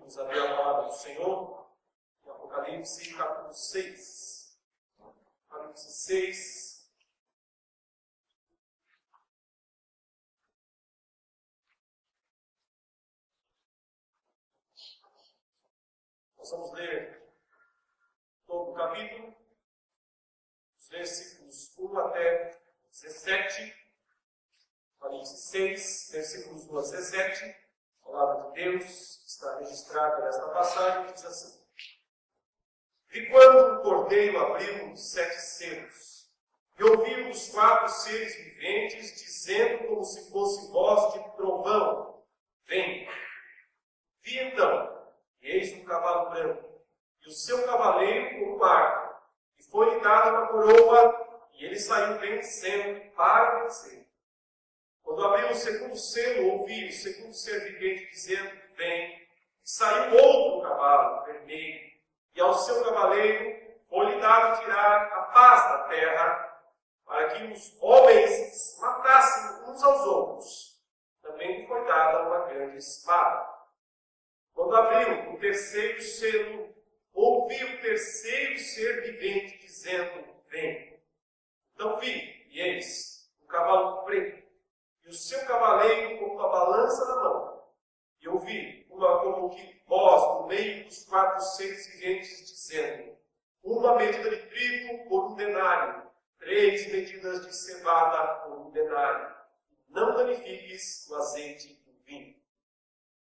Vamos abrir a palavra do Senhor em Apocalipse, capítulo 6. Apocalipse 6. Nós vamos ler todo o capítulo, os versículos 1 até 17. Apocalipse 6, versículos 1 a 17. A palavra de Deus está registrada nesta passagem, diz assim: E quando o cordeiro abriu os 7 selos, e ouvi os 4 seres viventes dizendo como se fosse voz de trovão: Vem! Vi então, e eis um cavalo branco, e o seu cavaleiro como arco, e foi-lhe dada uma coroa, e ele saiu vencendo para vencer. Quando abriu o segundo selo, ouvi o segundo ser vivente dizendo: Vem! E saiu outro cavalo vermelho, e ao seu cavaleiro foi-lhe dado tirar a paz da terra, para que os homens matassem uns aos outros. Também lhe foi dada uma grande espada. Quando abriu o terceiro selo, ouvi o terceiro ser vivente dizendo: Vem! Então vi, e eis, um cavalo preto, e o seu cavaleiro com uma balança na mão. E ouvi uma como que voz no meio dos 4 seres viventes dizendo: Uma medida de trigo por 1 denário, 3 medidas de cevada por 1 denário. Não danifiques o azeite e o vinho.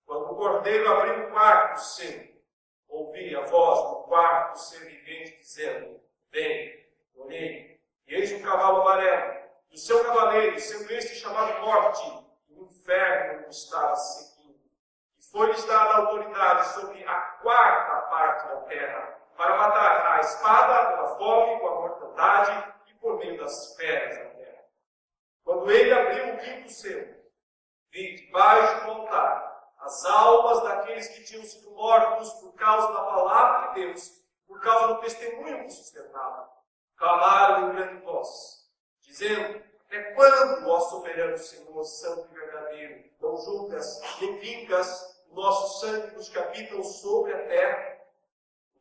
Quando o cordeiro abriu o 4º selo, ouvi a voz do 4º ser vivente dizendo: Vem! Olhei, e eis um cavalo amarelo, e o seu cavaleiro, sendo este chamado Morte, e o inferno estava seguindo. E foi-lhes dada autoridade sobre a 4ª parte da terra, para matar a espada, pela fome, com a mortandade e por meio das feras da terra. Quando ele abriu o 5º selo, vi debaixo do altar as almas daqueles que tinham sido mortos por causa da palavra de Deus, por causa do testemunho que sustentavam. Clamaram em grande voz, dizendo: Até quando, ó soberano Senhor, santo e verdadeiro, não julgas nem vingas o nosso sangue dos que habitam sobre a terra?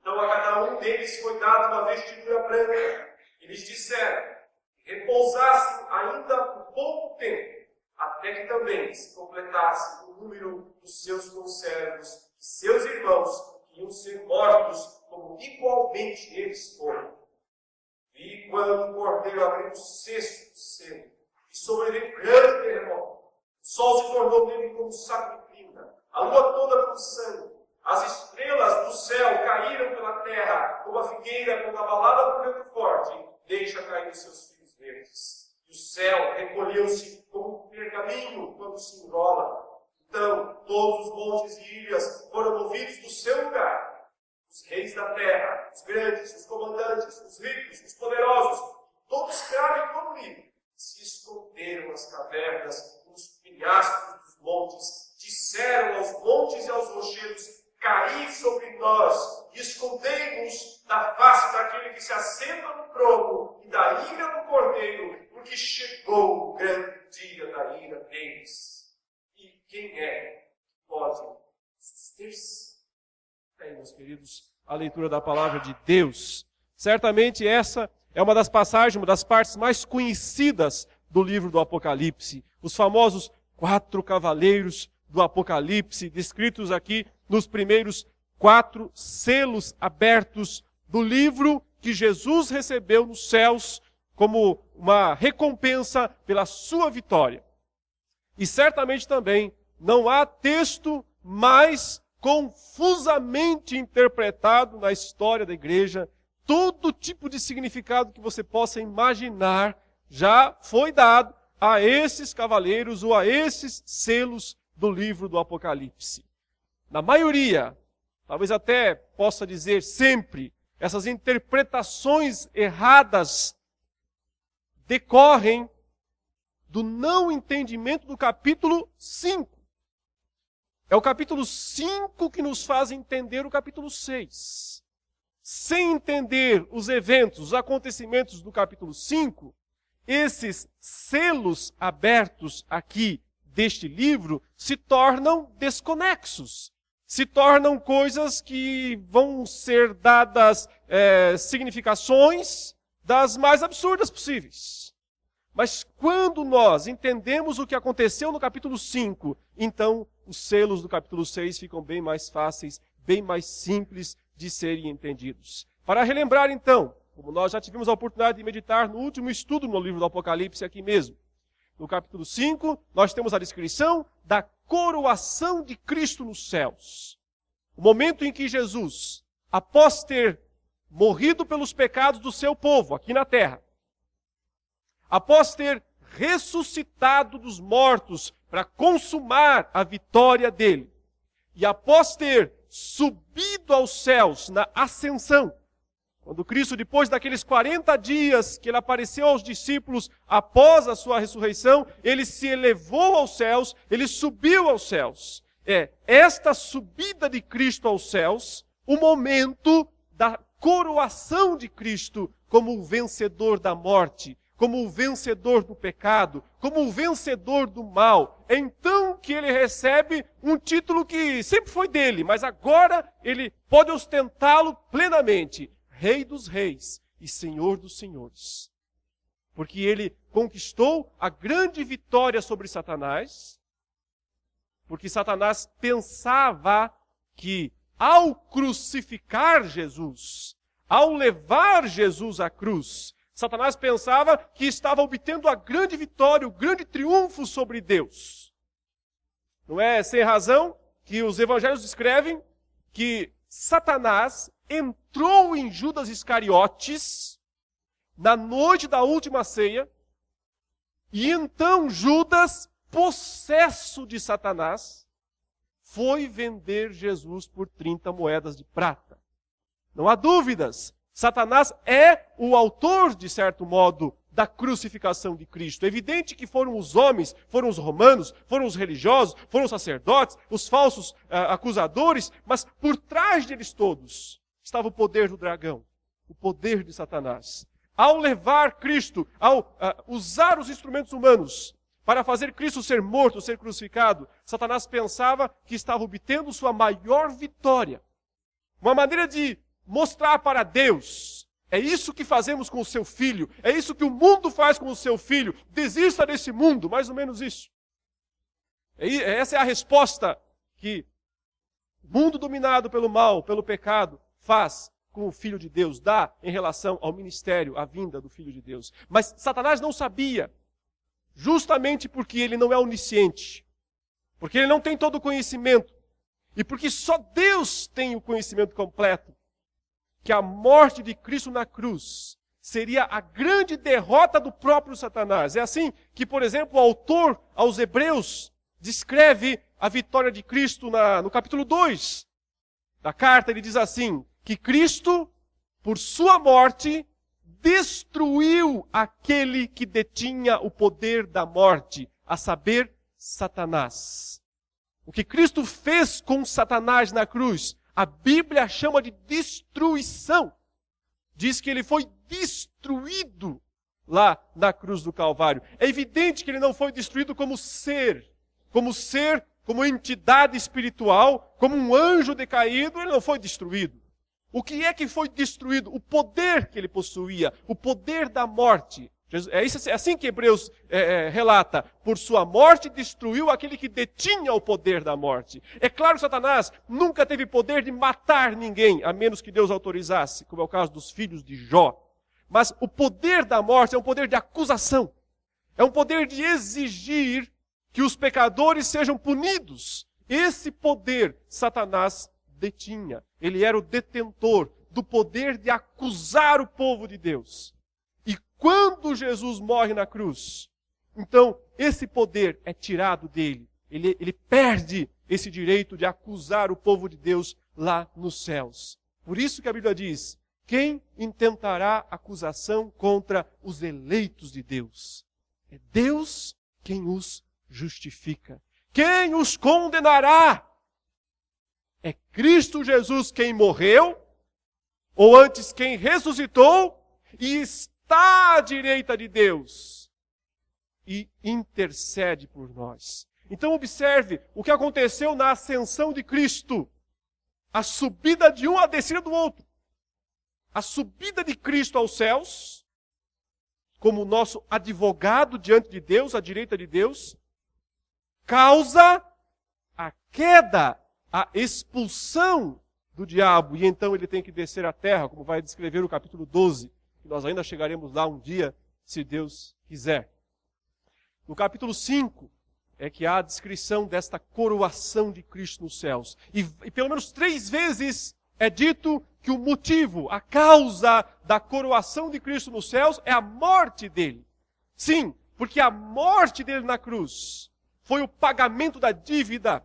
Então a cada um deles foi dada uma vestidura branca, e lhes disseram que repousassem ainda por pouco tempo, até que também se completasse o número dos seus conservos e seus irmãos, que iam ser mortos como igualmente eles foram. Vi quando o cordeiro abriu o 6º selo, e sobreveio grande terremoto. O sol se tornou nele como um saco de crina, a lua toda com sangue. As estrelas do céu caíram pela terra, como a figueira, quando abalada por vento forte, deixa cair os seus fios verdes. E o céu recolheu-se como um pergaminho quando se enrola. Então todos os montes e ilhas foram movidos do seu lugar. Os reis da terra, os grandes, os comandantes, os ricos, os poderosos, todo escravo e todo livre, se esconderam nas cavernas, nos penhascos dos montes, disseram aos montes e aos rochedos: Caí sobre nós e escondei-nos da face daquele que se assenta no trono e da ira do cordeiro, porque chegou o grande dia da ira deles. E quem é que pode suster-se? Aí, meus queridos, a leitura da palavra de Deus. Certamente essa é uma das passagens, uma das partes mais conhecidas do livro do Apocalipse. Os famosos 4 cavaleiros do Apocalipse, descritos aqui nos primeiros 4 selos abertos do livro que Jesus recebeu nos céus como uma recompensa pela sua vitória. E certamente também não há texto mais confusamente interpretado na história da igreja. Todo tipo de significado que você possa imaginar já foi dado a esses cavaleiros ou a esses selos do livro do Apocalipse. Na maioria, talvez até possa dizer sempre, essas interpretações erradas decorrem do não entendimento do capítulo 5. É o capítulo 5 que nos faz entender o capítulo 6. Sem entender os eventos, os acontecimentos do capítulo 5, esses selos abertos aqui deste livro se tornam desconexos, se tornam coisas que vão ser dadas significações das mais absurdas possíveis. Mas quando nós entendemos o que aconteceu no capítulo 5, então os selos do capítulo 6 ficam bem mais fáceis, bem mais simples de serem entendidos. Para relembrar então, como nós já tivemos a oportunidade de meditar no último estudo no livro do Apocalipse aqui mesmo, no capítulo 5, nós temos a descrição da coroação de Cristo nos céus. O momento em que Jesus, após ter morrido pelos pecados do seu povo aqui na terra, após ter ressuscitado dos mortos para consumar a vitória dele, e após ter subido aos céus na ascensão, quando Cristo, depois daqueles 40 dias que ele apareceu aos discípulos após a sua ressurreição, ele se elevou aos céus, ele subiu aos céus. Esta subida de Cristo aos céus, o momento da coroação de Cristo como o vencedor da morte, como o vencedor do pecado, como o vencedor do mal. É então que ele recebe um título que sempre foi dele, mas agora ele pode ostentá-lo plenamente. Rei dos reis e Senhor dos senhores. Porque ele conquistou a grande vitória sobre Satanás, porque Satanás pensava que ao crucificar Jesus, ao levar Jesus à cruz, Satanás pensava que estava obtendo a grande vitória, o grande triunfo sobre Deus. Não é sem razão que os evangelhos descrevem que Satanás entrou em Judas Iscariotes na noite da última ceia, e então Judas, possesso de Satanás, foi vender Jesus por 30 moedas de prata. Não há dúvidas, Satanás é o autor, de certo modo, da crucificação de Cristo. É evidente que foram os homens, foram os romanos, foram os religiosos, foram os sacerdotes, os falsos acusadores, mas por trás deles todos estava o poder do dragão, o poder de Satanás. Ao levar Cristo, ao usar os instrumentos humanos para fazer Cristo ser morto, ser crucificado, Satanás pensava que estava obtendo sua maior vitória. Uma maneira de mostrar para Deus: é isso que fazemos com o seu filho, é isso que o mundo faz com o seu filho, desista desse mundo, mais ou menos isso. Essa é a resposta que o mundo dominado pelo mal, pelo pecado, faz com o Filho de Deus, dá em relação ao ministério, à vinda do Filho de Deus. Mas Satanás não sabia, justamente porque ele não é onisciente, porque ele não tem todo o conhecimento, e porque só Deus tem o conhecimento completo, que a morte de Cristo na cruz seria a grande derrota do próprio Satanás. É assim que, por exemplo, o autor aos Hebreus descreve a vitória de Cristo no capítulo 2 da carta. Ele diz assim, que Cristo, por sua morte, destruiu aquele que detinha o poder da morte, a saber, Satanás. O que Cristo fez com Satanás na cruz, a Bíblia chama de destruição. Diz que ele foi destruído lá na cruz do Calvário. É evidente que ele não foi destruído como ser, como entidade espiritual, como um anjo decaído, ele não foi destruído. O que é que foi destruído? O poder que ele possuía, o poder da morte. É assim que Hebreus relata. Por sua morte destruiu aquele que detinha o poder da morte. É claro que Satanás nunca teve poder de matar ninguém, a menos que Deus autorizasse, como é o caso dos filhos de Jó. Mas o poder da morte é um poder de acusação. É um poder de exigir que os pecadores sejam punidos. Esse poder Satanás detinha. Ele era o detentor do poder de acusar o povo de Deus. E quando Jesus morre na cruz, então esse poder é tirado dele. Ele perde esse direito de acusar o povo de Deus lá nos céus. Por isso que a Bíblia diz, quem intentará acusação contra os eleitos de Deus? É Deus quem os justifica. Quem os condenará? É Cristo Jesus quem morreu, ou antes quem ressuscitou, e está à direita de Deus e intercede por nós. Então observe o que aconteceu na ascensão de Cristo. a subida de um, a descida do outro. A subida de Cristo aos céus, como nosso advogado diante de Deus, à direita de Deus, causa a queda, a expulsão do diabo. E então ele tem que descer à terra, como vai descrever o capítulo 12, que nós ainda chegaremos lá um dia, se Deus quiser. No capítulo 5, é que há a descrição desta coroação de Cristo nos céus. E pelo menos 3 vezes é dito que o motivo, a causa da coroação de Cristo nos céus é a morte dele. Sim, porque a morte dele na cruz foi o pagamento da dívida.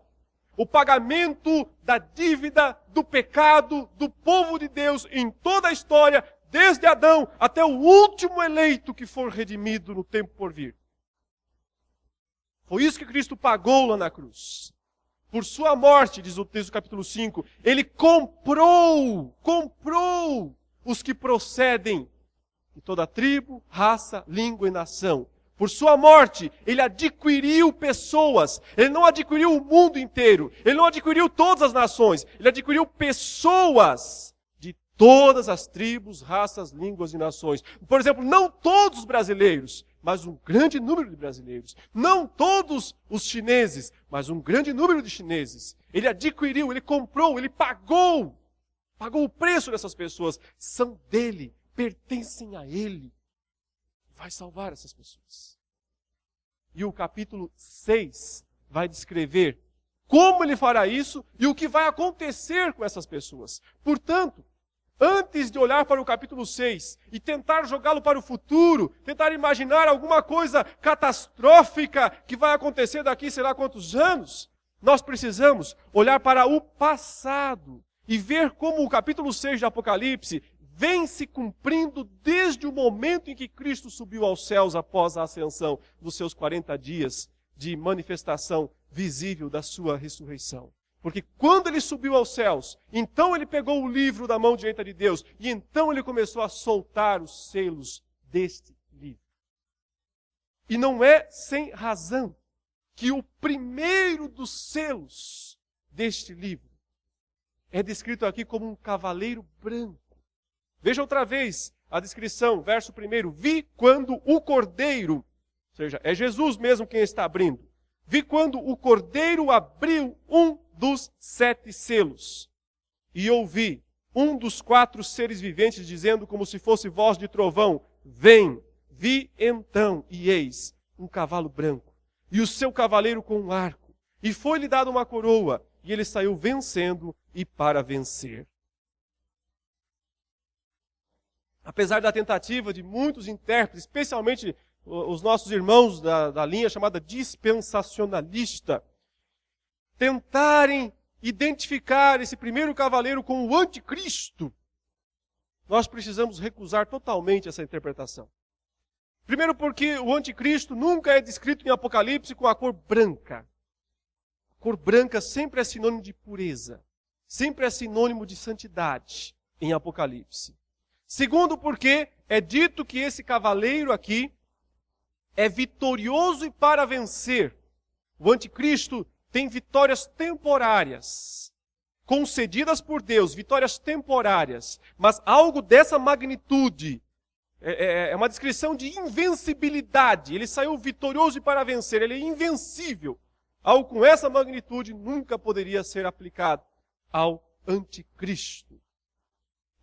O pagamento da dívida do pecado do povo de Deus em toda a história, desde Adão até o último eleito que for redimido no tempo por vir. Foi isso que Cristo pagou lá na cruz. Por sua morte, diz o texto do capítulo 5, ele comprou os que procedem de toda tribo, raça, língua e nação. Por sua morte, ele adquiriu pessoas. Ele não adquiriu o mundo inteiro. Ele não adquiriu todas as nações. Ele adquiriu pessoas de todas as tribos, raças, línguas e nações. Por exemplo, não todos os brasileiros, mas um grande número de brasileiros. Não todos os chineses, mas um grande número de chineses. Ele adquiriu, ele comprou, ele pagou. Pagou o preço dessas pessoas. São dele, pertencem a ele. Vai salvar essas pessoas. E o capítulo 6 vai descrever como ele fará isso e o que vai acontecer com essas pessoas. Portanto, antes de olhar para o capítulo 6 e tentar jogá-lo para o futuro, tentar imaginar alguma coisa catastrófica que vai acontecer daqui sei lá quantos anos, nós precisamos olhar para o passado e ver como o capítulo 6 de Apocalipse vem se cumprindo desde o momento em que Cristo subiu aos céus após a ascensão dos seus 40 dias de manifestação visível da sua ressurreição. Porque quando ele subiu aos céus, então ele pegou o livro da mão direita de Deus e então ele começou a soltar os selos deste livro. E não é sem razão que o primeiro dos selos deste livro é descrito aqui como um cavaleiro branco. Veja outra vez a descrição, verso 1. Vi quando o cordeiro, ou seja, é Jesus mesmo quem está abrindo. Vi quando o cordeiro abriu um dos 7 selos. E ouvi um dos 4 seres viventes dizendo como se fosse voz de trovão, vem. Vi então, e eis, um cavalo branco, e o seu cavaleiro com um arco. E foi-lhe dada uma coroa, e ele saiu vencendo e para vencer. Apesar da tentativa de muitos intérpretes, especialmente os nossos irmãos da linha chamada dispensacionalista, tentarem identificar esse primeiro cavaleiro com o anticristo, nós precisamos recusar totalmente essa interpretação. Primeiro porque o anticristo nunca é descrito em Apocalipse com a cor branca. A cor branca sempre é sinônimo de pureza, sempre é sinônimo de santidade em Apocalipse. Segundo porque é dito que esse cavaleiro aqui é vitorioso e para vencer. O anticristo tem vitórias temporárias, concedidas por Deus, vitórias temporárias, mas algo dessa magnitude, é uma descrição de invencibilidade. Ele saiu vitorioso e para vencer, ele é invencível. Algo com essa magnitude nunca poderia ser aplicado ao anticristo.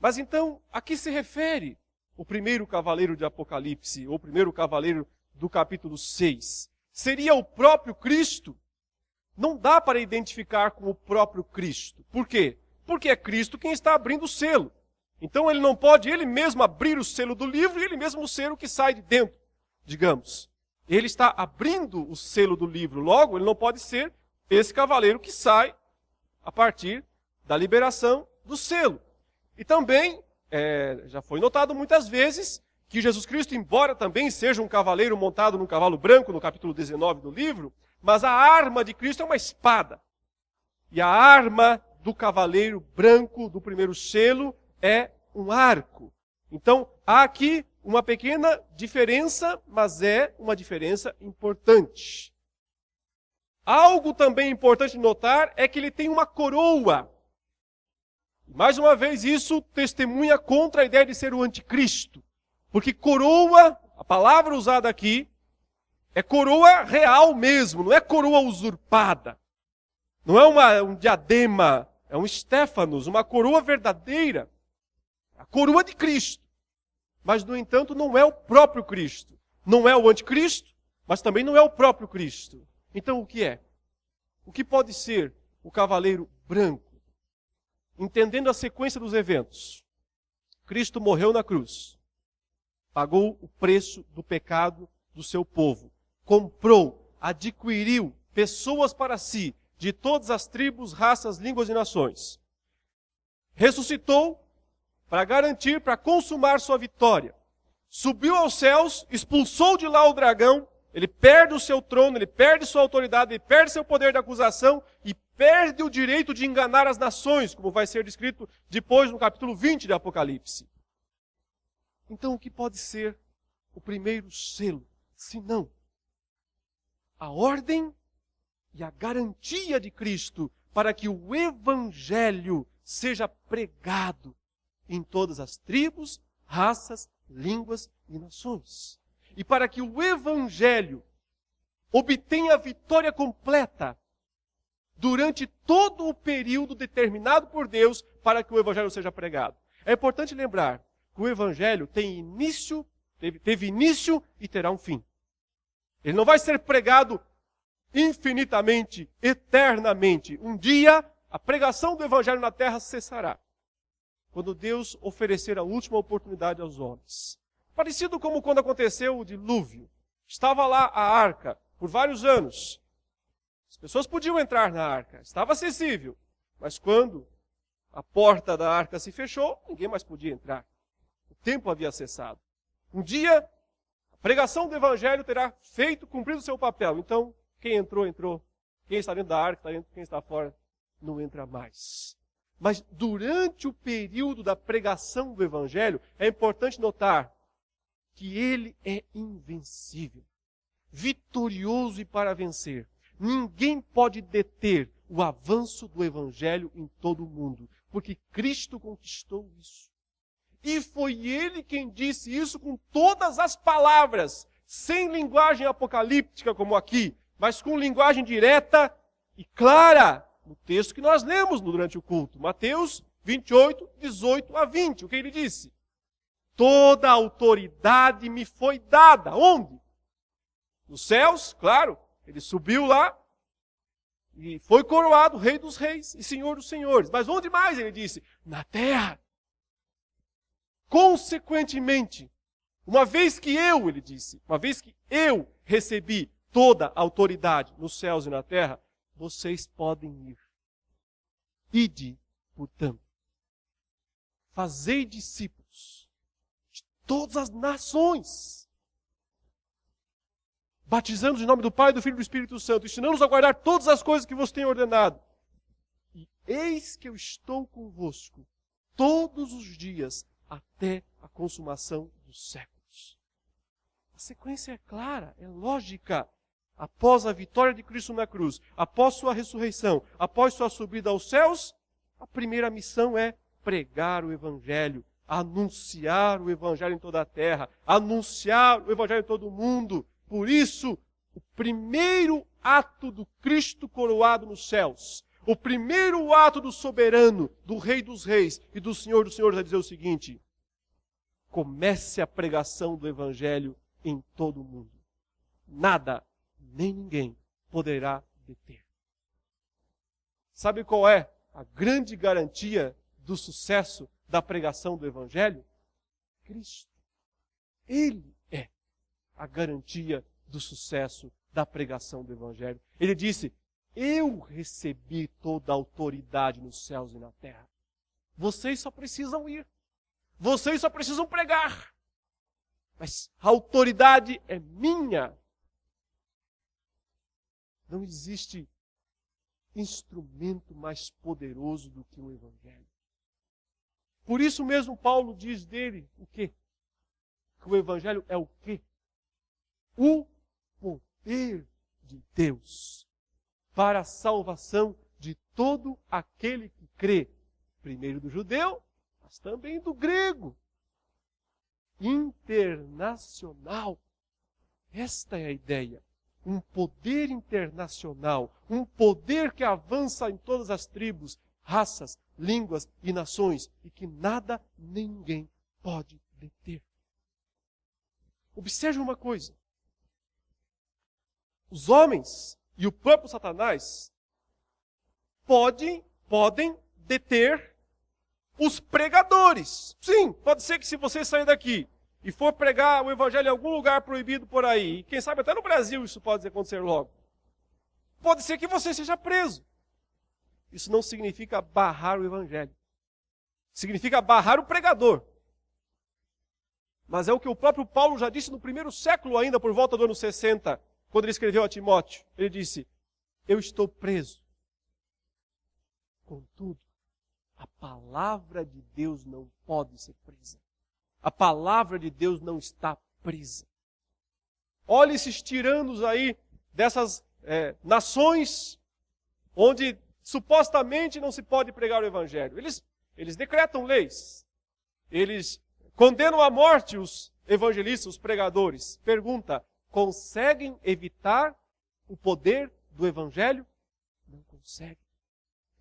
Mas então, a que se refere o primeiro cavaleiro de Apocalipse, ou o primeiro cavaleiro do capítulo 6? Seria o próprio Cristo? Não dá para identificar com o próprio Cristo. Por quê? Porque é Cristo quem está abrindo o selo. Então ele não pode ele mesmo abrir o selo do livro e ele mesmo ser o que sai de dentro, digamos. Ele está abrindo o selo do livro, logo ele não pode ser esse cavaleiro que sai a partir da liberação do selo. E também, já foi notado muitas vezes, que Jesus Cristo, embora também seja um cavaleiro montado num cavalo branco, no capítulo 19 do livro, mas a arma de Cristo é uma espada. E a arma do cavaleiro branco, do primeiro selo, é um arco. Então, há aqui uma pequena diferença, mas é uma diferença importante. Algo também importante de notar é que ele tem uma coroa. mais uma vez, isso testemunha contra a ideia de ser o anticristo. Porque coroa, a palavra usada aqui, é coroa real mesmo, não é coroa usurpada. Não é um diadema, é um estéfanos, uma coroa verdadeira. A coroa de Cristo. Mas, no entanto, não é o próprio Cristo. Não é o anticristo, mas também não é o próprio Cristo. Então, o que é? O que pode ser o cavaleiro branco? Entendendo a sequência dos eventos. Cristo morreu na cruz. Pagou o preço do pecado do seu povo. Comprou, adquiriu pessoas para si, de todas as tribos, raças, línguas e nações. Ressuscitou para garantir, para consumar sua vitória. Subiu aos céus, expulsou de lá o dragão, ele perde o seu trono, ele perde sua autoridade, ele perde seu poder de acusação e perde o direito de enganar as nações, como vai ser descrito depois no capítulo 20 de Apocalipse. Então, o que pode ser o primeiro selo, se não a ordem e a garantia de Cristo para que o Evangelho seja pregado em todas as tribos, raças, línguas e nações. E para que o Evangelho obtenha a vitória completa durante todo o período determinado por Deus para que o Evangelho seja pregado. É importante lembrar que o Evangelho tem início, teve início e terá um fim. Ele não vai ser pregado infinitamente, eternamente. Um dia, a pregação do Evangelho na terra cessará, quando Deus oferecer a última oportunidade aos homens. Parecido como quando aconteceu o dilúvio. Estava lá a arca por vários anos. As pessoas podiam entrar na arca, estava acessível. Mas quando a porta da arca se fechou, ninguém mais podia entrar. O tempo havia cessado. Um dia, a pregação do Evangelho terá cumprido o seu papel. Então, quem entrou, entrou. Quem está dentro da arca, está dentro. Quem está fora, não entra mais. Mas durante o período da pregação do Evangelho, é importante notar que ele é invencível, vitorioso e para vencer. Ninguém pode deter o avanço do Evangelho em todo o mundo, porque Cristo conquistou isso. E foi ele quem disse isso com todas as palavras, sem linguagem apocalíptica como aqui, mas com linguagem direta e clara, no texto que nós lemos durante o culto. Mateus 28, 18 a 20. O que ele disse? Toda a autoridade me foi dada. Onde? Nos céus, claro. Ele subiu lá e foi coroado Rei dos Reis e Senhor dos Senhores. Mas onde mais, ele disse? Na terra. Consequentemente, uma vez que ele disse, uma vez que eu recebi toda a autoridade nos céus e na terra, vocês podem ir. Ide, portanto, fazei discípulos de todas as nações, batizando-os em nome do Pai, do Filho e do Espírito Santo, ensinando-os a guardar todas as coisas que vos tenho ordenado. E eis que eu estou convosco todos os dias até a consumação dos séculos. A sequência é clara, é lógica. Após a vitória de Cristo na cruz, após sua ressurreição, após sua subida aos céus, a primeira missão é pregar o Evangelho, anunciar o Evangelho em toda a terra, anunciar o Evangelho em todo o mundo. Por isso, o primeiro ato do Cristo coroado nos céus, o primeiro ato do soberano, do Rei dos Reis e do Senhor dos Senhores é dizer o seguinte: comece a pregação do Evangelho em todo o mundo. Nada, nem ninguém poderá deter. Sabe qual é a grande garantia do sucesso da pregação do Evangelho? Cristo. Ele é a garantia do sucesso da pregação do Evangelho. Ele disse: eu recebi toda a autoridade nos céus e na terra. Vocês só precisam ir. Vocês só precisam pregar. Mas a autoridade é minha. Não existe instrumento mais poderoso do que o Evangelho. Por isso mesmo Paulo diz dele o quê? Que o Evangelho é o quê? O poder de Deus para a salvação de todo aquele que crê, primeiro do judeu, mas também do grego. Internacional. Esta é a ideia. Um poder internacional, um poder que avança em todas as tribos, raças, línguas e nações, e que nada nem ninguém pode deter. Observe uma coisa. Os homens e o próprio Satanás podem deter os pregadores. Sim, pode ser que se você sair daqui e for pregar o evangelho em algum lugar proibido por aí, e quem sabe até no Brasil isso pode acontecer logo, pode ser que você seja preso. Isso não significa barrar o evangelho. Significa barrar o pregador. Mas é o que o próprio Paulo já disse no primeiro século ainda, por volta do ano 60, quando ele escreveu a Timóteo. Ele disse, eu estou preso. Contudo, a palavra de Deus não pode ser presa. A palavra de Deus não está presa. Olha esses tiranos aí, dessas nações, onde supostamente não se pode pregar o evangelho. Eles decretam leis. Eles condenam à morte os evangelistas, os pregadores. Pergunta, conseguem evitar o poder do evangelho? Não conseguem.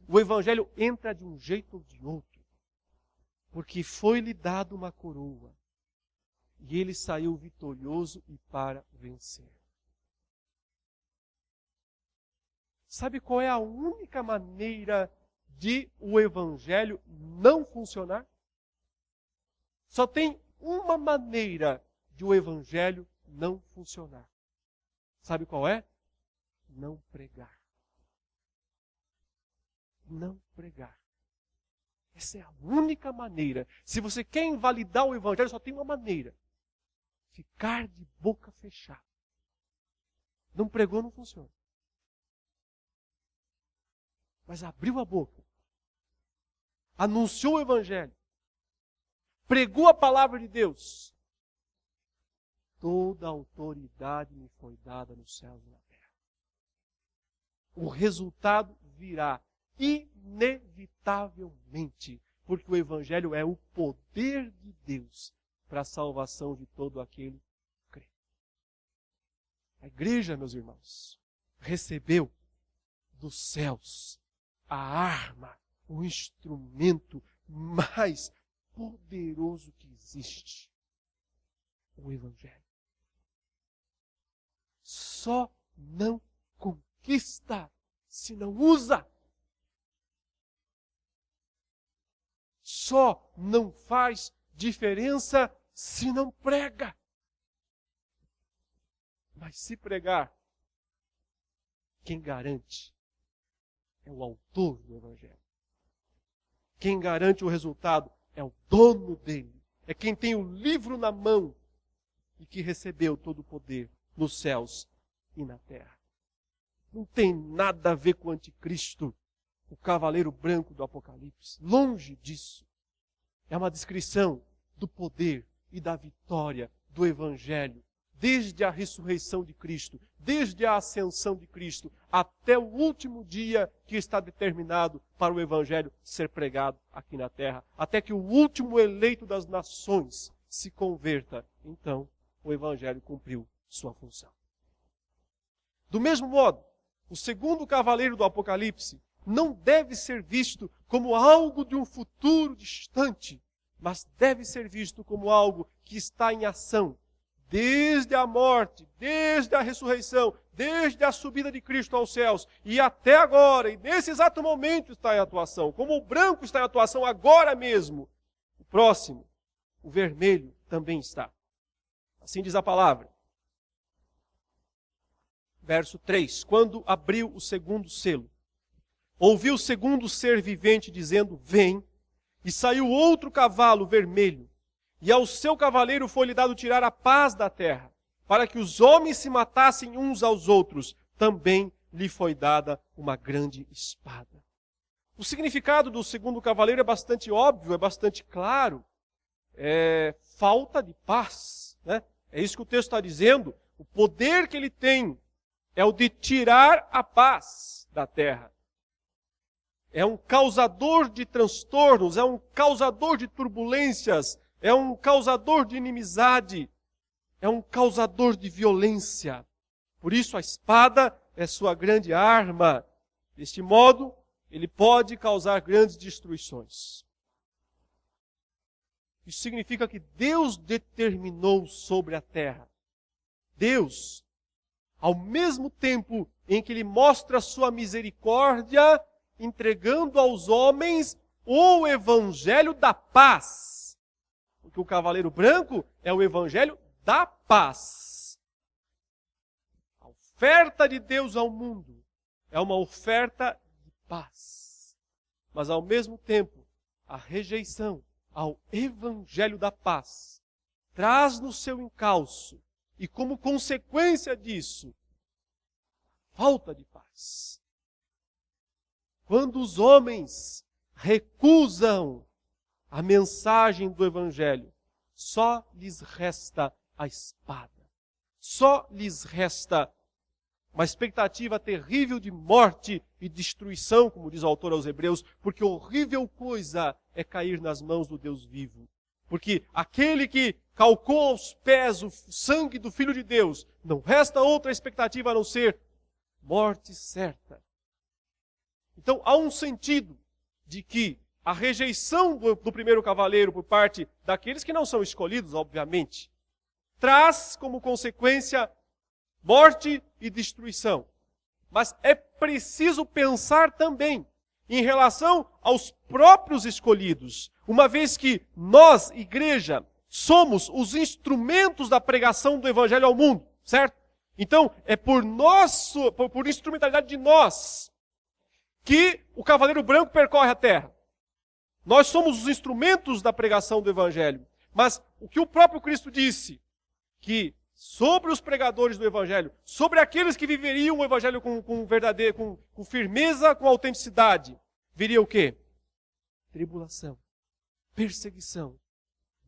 O evangelho entra de um jeito ou de outro, porque foi-lhe dado uma coroa, e ele saiu vitorioso e para vencer. Sabe qual é a única maneira de o evangelho não funcionar? Só tem uma maneira de o evangelho não funcionar. Sabe qual é? Não pregar. Não pregar. Essa é a única maneira. Se você quer invalidar o evangelho, só tem uma maneira. Ficar de boca fechada. Não pregou, não funciona. Mas abriu a boca. Anunciou o evangelho. Pregou a palavra de Deus. Toda a autoridade me foi dada nos céus e na terra. O resultado virá inevitavelmente, porque o evangelho é o poder de Deus para a salvação de todo aquele que crê. A igreja, meus irmãos, recebeu dos céus a arma, o instrumento mais poderoso que existe, o evangelho. Só não conquista se não usa. Só não faz diferença se não prega. Mas se pregar, quem garante é o autor do evangelho. Quem garante o resultado é o dono dele. É quem tem o livro na mão e que recebeu todo o poder nos céus e na terra. Não tem nada a ver com o anticristo, o cavaleiro branco do Apocalipse. Longe disso. É uma descrição do poder e da vitória do evangelho, desde a ressurreição de Cristo, desde a ascensão de Cristo, até o último dia que está determinado para o evangelho ser pregado aqui na terra, até que o último eleito das nações se converta. Então, o evangelho cumpriu sua função. Do mesmo modo, o segundo cavaleiro do Apocalipse não deve ser visto como algo de um futuro distante, mas deve ser visto como algo que está em ação, desde a morte, desde a ressurreição, desde a subida de Cristo aos céus, e até agora, e nesse exato momento está em atuação, como o branco está em atuação agora mesmo, o próximo, o vermelho, também está. Assim diz a palavra. Verso 3, quando abriu o segundo selo, ouviu o segundo ser vivente dizendo, vem, e saiu outro cavalo vermelho, e ao seu cavaleiro foi-lhe dado tirar a paz da terra, para que os homens se matassem uns aos outros, também lhe foi dada uma grande espada. O significado do segundo cavaleiro é bastante óbvio, é bastante claro. É falta de paz, né? É isso que o texto está dizendo. O poder que ele tem é o de tirar a paz da terra. é um causador de transtornos, é um causador de turbulências, é um causador de inimizade, é um causador de violência. Por isso a espada é sua grande arma. Deste modo, ele pode causar grandes destruições. Isso significa que Deus determinou sobre a terra. Deus, ao mesmo tempo em que Ele mostra sua misericórdia, entregando aos homens o evangelho da paz. Porque o cavaleiro branco é o evangelho da paz. A oferta de Deus ao mundo é uma oferta de paz. Mas ao mesmo tempo, a rejeição ao evangelho da paz traz no seu encalço e como consequência disso, falta de paz. Quando os homens recusam a mensagem do evangelho, só lhes resta a espada. Só lhes resta uma expectativa terrível de morte e destruição, como diz o autor aos Hebreus, porque horrível coisa é cair nas mãos do Deus vivo. Porque aquele que calcou aos pés o sangue do Filho de Deus, não resta outra expectativa a não ser morte certa. Então há um sentido de que a rejeição do primeiro cavaleiro por parte daqueles que não são escolhidos, obviamente, traz como consequência morte e destruição. Mas é preciso pensar também em relação aos próprios escolhidos, uma vez que nós, igreja, somos os instrumentos da pregação do evangelho ao mundo, certo? Então, é por instrumentalidade de nós que o cavaleiro branco percorre a terra. Nós somos os instrumentos da pregação do evangelho. Mas o que o próprio Cristo disse, que sobre os pregadores do evangelho, sobre aqueles que viveriam o evangelho com firmeza, com autenticidade, viria o quê? Tribulação, perseguição,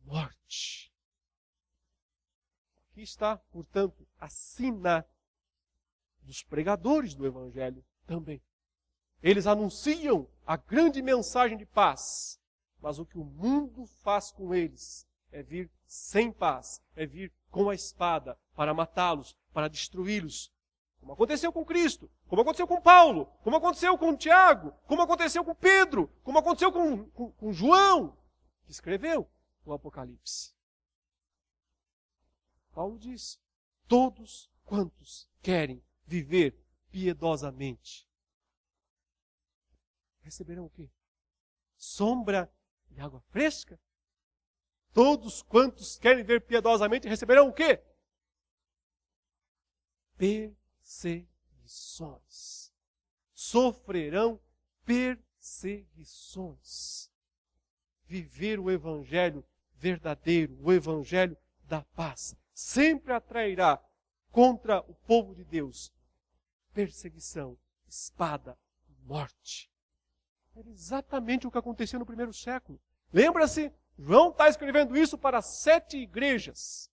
morte. Aqui está, portanto, a sina dos pregadores do evangelho também. Eles anunciam a grande mensagem de paz, mas o que o mundo faz com eles é vir sem paz, é vir com a espada para matá-los, para destruí-los. Como aconteceu com Cristo, como aconteceu com Paulo, como aconteceu com Tiago, como aconteceu com Pedro, como aconteceu com João, que escreveu o Apocalipse. Paulo diz, todos quantos querem viver piedosamente, receberão o quê? Sombra e água fresca? Todos quantos querem viver piedosamente receberão o quê? Perseguições. Sofrerão perseguições. Viver o evangelho verdadeiro, o evangelho da paz, sempre atrairá contra o povo de Deus perseguição, espada, morte. Era exatamente o que aconteceu no primeiro século. Lembra-se? João está escrevendo isso para 7 igrejas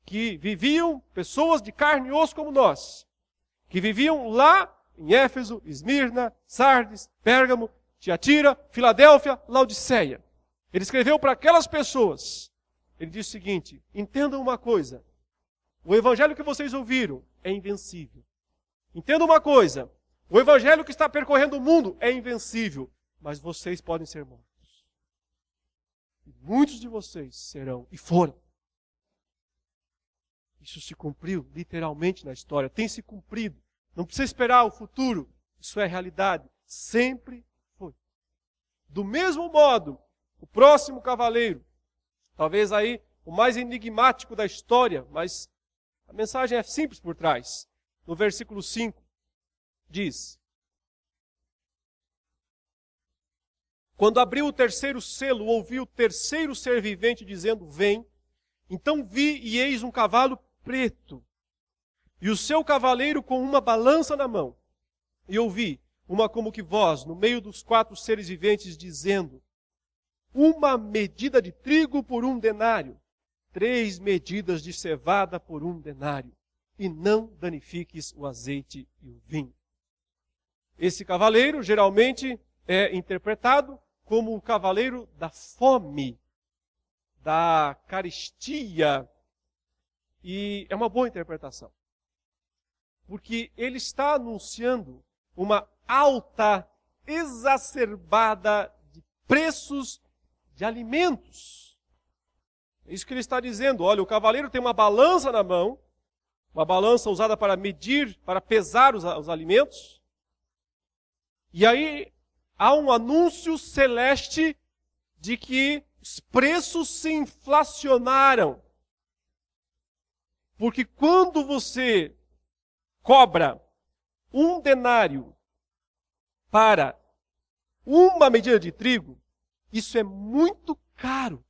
que viviam, pessoas de carne e osso como nós, que viviam lá em Éfeso, Esmirna, Sardes, Pérgamo, Tiatira, Filadélfia, Laodiceia. Ele escreveu para aquelas pessoas. Ele diz o seguinte, entendam uma coisa, o evangelho que vocês ouviram é invencível. Entendam uma coisa, o evangelho que está percorrendo o mundo é invencível, mas vocês podem ser mortos. E muitos de vocês serão, e foram. Isso se cumpriu literalmente na história, tem se cumprido. Não precisa esperar o futuro, isso é realidade. Sempre foi. Do mesmo modo, o próximo cavaleiro, talvez aí o mais enigmático da história, mas a mensagem é simples por trás. No versículo 5, diz: quando abriu o terceiro selo, ouvi o terceiro ser vivente dizendo, vem. Então vi e eis um cavalo preto, e o seu cavaleiro com uma balança na mão. E ouvi uma como que voz no meio dos 4 seres viventes dizendo, uma medida de trigo por 1 denário, 3 medidas de cevada por 1 denário, e não danifiques o azeite e o vinho. Esse cavaleiro geralmente é interpretado como o cavaleiro da fome, da carestia. E é uma boa interpretação. Porque ele está anunciando uma alta, exacerbada de preços de alimentos. É isso que ele está dizendo. Olha, o cavaleiro tem uma balança na mão, uma balança usada para medir, para pesar os alimentos. E aí há um anúncio celeste de que os preços se inflacionaram. Porque quando você cobra 1 denário para uma medida de trigo, isso é muito caro.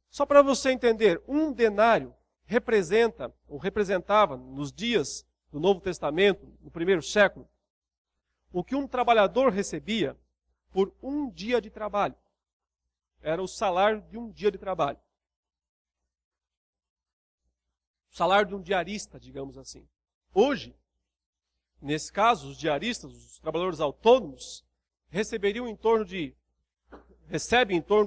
Só para você entender, 1 denário representa, ou representava, nos dias do Novo Testamento, no primeiro século, o que um trabalhador recebia por 1 dia de trabalho. Era o salário de 1 dia de trabalho. O salário de um diarista, digamos assim. Hoje, nesse caso, os diaristas, os trabalhadores autônomos, recebem em torno de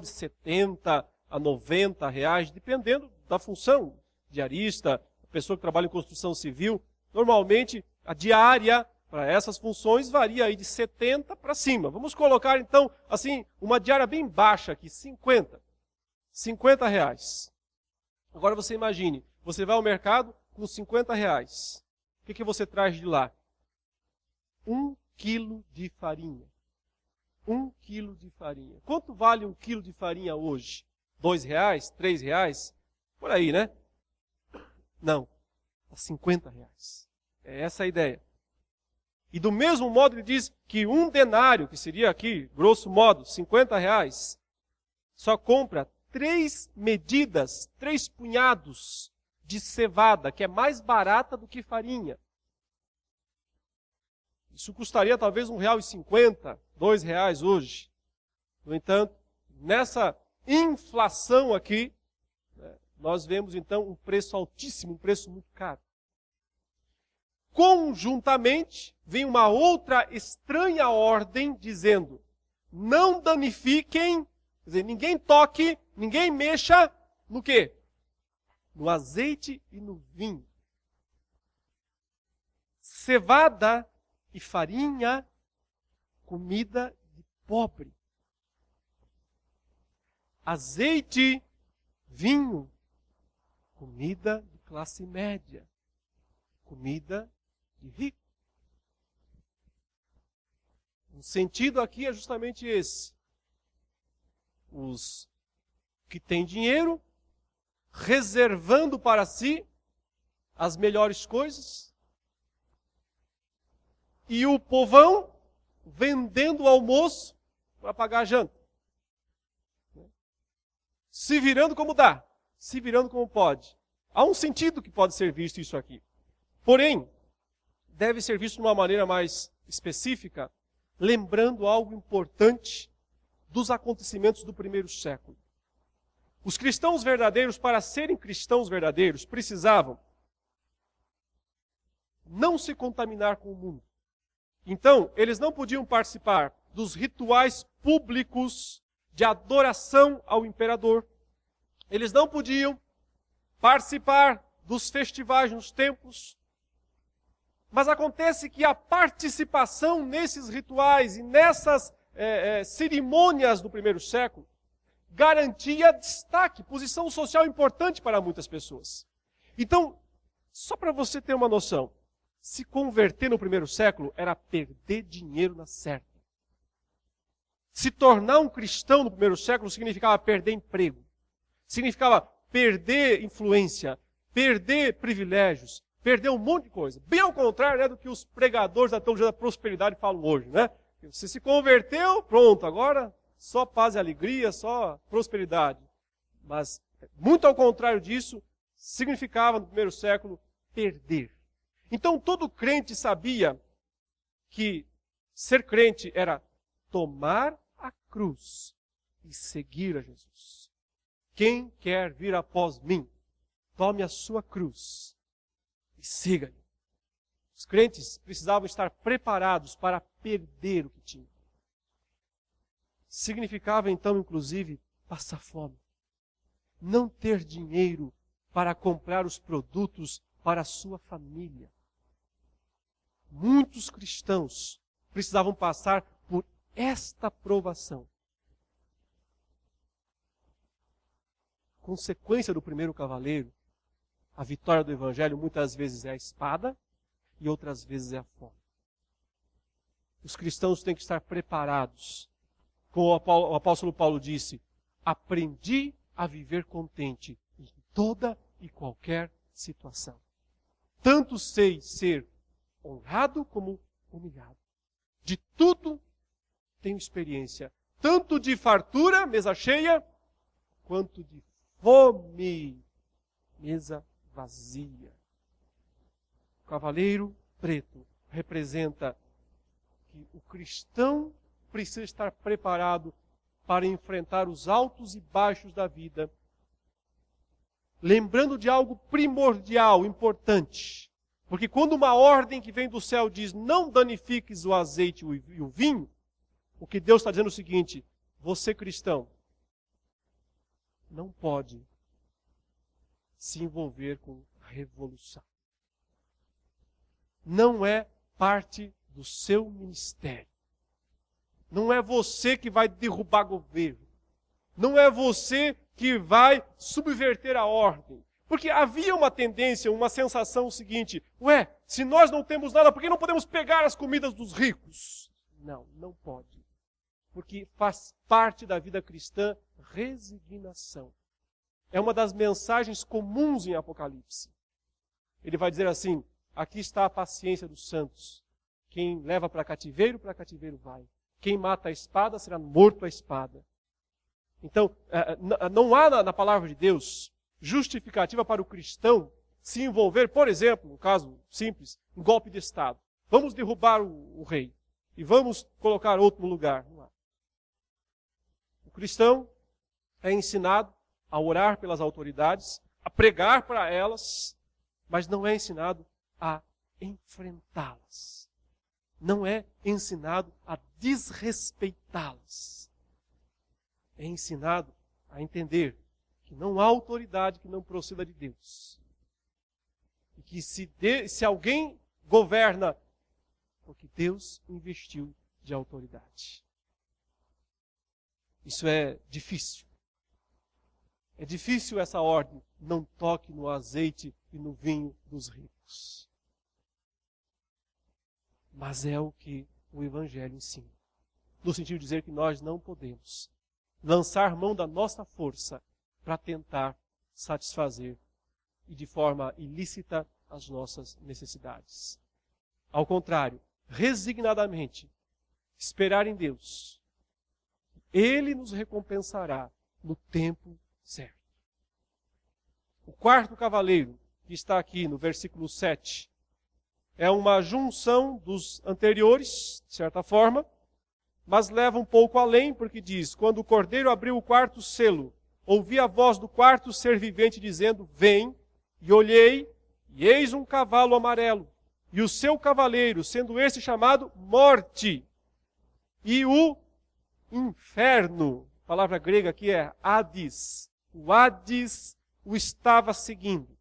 70 a 90 reais, dependendo da função. Diarista, a pessoa que trabalha em construção civil, normalmente a diária para essas funções varia aí de 70 para cima. Vamos colocar então, assim, uma diária bem baixa aqui, 50 reais. Agora você imagine, você vai ao mercado com 50 reais. O que você traz de lá? 1 quilo de farinha. 1 quilo de farinha. Quanto vale 1 quilo de farinha hoje? 2 reais? 3 reais? Por aí, né? Não. Está 50 reais. É essa a ideia. E do mesmo modo ele diz que 1 denário, que seria aqui, grosso modo, 50 reais, só compra 3 medidas, 3 punhados de cevada, que é mais barata do que farinha. Isso custaria talvez R$1,50, R$2 hoje. No entanto, nessa inflação aqui, nós vemos então um preço altíssimo, um preço muito caro. Conjuntamente, vem uma outra estranha ordem dizendo: não danifiquem, quer dizer, ninguém toque, ninguém mexa no quê? No azeite e no vinho. Cevada e farinha, comida de pobre. Azeite, vinho, comida de classe média. Comida de rico. O sentido aqui é justamente esse. Os que têm dinheiro, reservando para si as melhores coisas, e o povão vendendo o almoço para pagar a janta. Se virando como dá, se virando como pode. Há um sentido que pode ser visto isso aqui. Porém, deve ser visto de uma maneira mais específica, lembrando algo importante dos acontecimentos do primeiro século. Os cristãos verdadeiros, para serem cristãos verdadeiros, precisavam não se contaminar com o mundo. Então, eles não podiam participar dos rituais públicos de adoração ao imperador. Eles não podiam participar dos festivais nos templos. Mas acontece que a participação nesses rituais e nessas cerimônias do primeiro século garantia destaque, posição social importante para muitas pessoas. Então, só para você ter uma noção, se converter no primeiro século era perder dinheiro na certa. Se tornar um cristão no primeiro século significava perder emprego, significava perder influência, perder privilégios, perder um monte de coisa. Bem ao contrário, do que os pregadores da teologia da prosperidade falam hoje, né? Você se converteu, pronto, agora só paz e alegria, só prosperidade. Mas, muito ao contrário disso, significava no primeiro século perder. Então todo crente sabia que ser crente era tomar a cruz e seguir a Jesus. Quem quer vir após mim, tome a sua cruz e siga-lhe. Os crentes precisavam estar preparados para perder o que tinham. Significava então, inclusive, passar fome. Não ter dinheiro para comprar os produtos para a sua família. Muitos cristãos precisavam passar por esta provação. Consequência do primeiro cavaleiro, a vitória do Evangelho muitas vezes é a espada e outras vezes é a fome. Os cristãos têm que estar preparados. Como o apóstolo Paulo disse, aprendi a viver contente em toda e qualquer situação. Tanto sei ser honrado como humilhado. De tudo tenho experiência, tanto de fartura, mesa cheia, quanto de fome, mesa vazia. O cavaleiro preto representa que o cristão precisa estar preparado para enfrentar os altos e baixos da vida, lembrando de algo primordial, importante. Porque quando uma ordem que vem do céu diz não danifiques o azeite e o vinho, o que Deus está dizendo é o seguinte: você cristão não pode se envolver com revolução. Não é parte do seu ministério. Não é você que vai derrubar governo. Não é você que vai subverter a ordem. Porque havia uma tendência, uma sensação seguinte: ué, se nós não temos nada, por que não podemos pegar as comidas dos ricos? Não, não pode. Porque faz parte da vida cristã resignação. É uma das mensagens comuns em Apocalipse. Ele vai dizer assim: aqui está a paciência dos santos. Quem leva para cativeiro vai. Quem mata a espada será morto à espada. Então, não há na palavra de Deus justificativa para o cristão se envolver, por exemplo, um caso simples, um golpe de Estado. Vamos derrubar o rei e vamos colocar outro no lugar. Não há. O cristão é ensinado a orar pelas autoridades, a pregar para elas, mas não é ensinado a enfrentá-las. Não é ensinado a desrespeitá-las. É ensinado a entender que não há autoridade que não proceda de Deus. E que se alguém governa, porque Deus investiu de autoridade. Isso é difícil. É difícil essa ordem. Não toque no azeite e no vinho dos ricos. Mas é o que o Evangelho ensina. No sentido de dizer que nós não podemos lançar mão da nossa força para tentar satisfazer e de forma ilícita as nossas necessidades. Ao contrário, resignadamente, esperar em Deus. Ele nos recompensará no tempo certo. O quarto cavaleiro, que está aqui no versículo 7, é uma junção dos anteriores, de certa forma, mas leva um pouco além, porque diz: quando o cordeiro abriu o quarto selo, ouvi a voz do quarto ser vivente dizendo: vem, e olhei, e eis um cavalo amarelo, e o seu cavaleiro, sendo esse chamado Morte, e o Inferno, a palavra grega aqui é Hades, o Hades o estava seguindo,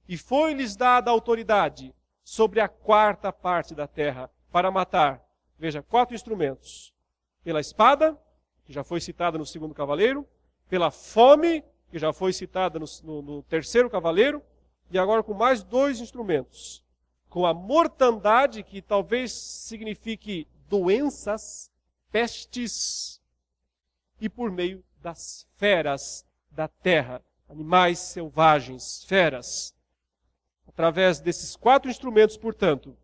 e foi-lhes dada a autoridade sobre a quarta parte da terra, para matar, veja, 4 instrumentos: pela espada, que já foi citada no segundo cavaleiro, pela fome, que já foi citada no terceiro cavaleiro, e agora com mais 2 instrumentos: com a mortandade, que talvez signifique doenças, pestes, e por meio das feras da terra, animais selvagens, feras. Através desses 4 instrumentos, portanto,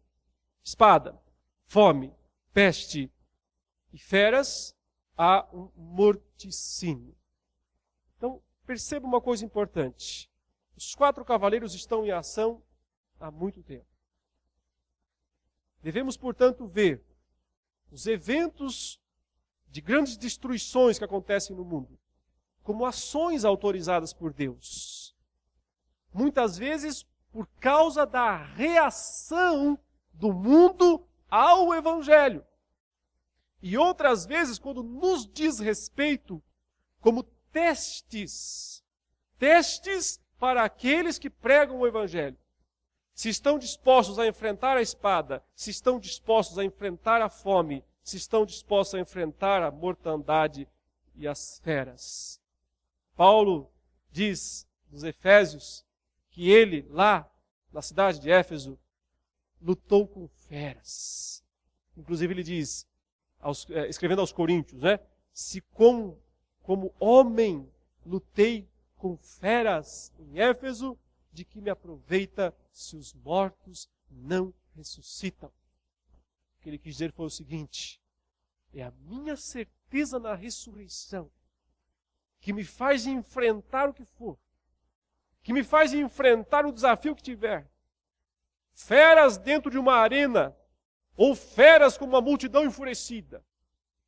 espada, fome, peste e feras, há um morticínio. Então, perceba uma coisa importante. Os 4 cavaleiros estão em ação há muito tempo. Devemos, portanto, ver os eventos de grandes destruições que acontecem no mundo como ações autorizadas por Deus. Muitas vezes por causa da reação do mundo ao Evangelho. E outras vezes, quando nos diz respeito, como testes para aqueles que pregam o Evangelho. Se estão dispostos a enfrentar a espada, se estão dispostos a enfrentar a fome, se estão dispostos a enfrentar a mortandade e as feras. Paulo diz nos Efésios que ele, lá na cidade de Éfeso, lutou com feras. Inclusive ele diz, escrevendo aos Coríntios, se como homem lutei com feras em Éfeso, de que me aproveita se os mortos não ressuscitam. O que ele quis dizer foi o seguinte: é a minha certeza na ressurreição que me faz enfrentar o que for, que me faz enfrentar o desafio que tiver. Feras dentro de uma arena, ou feras como uma multidão enfurecida,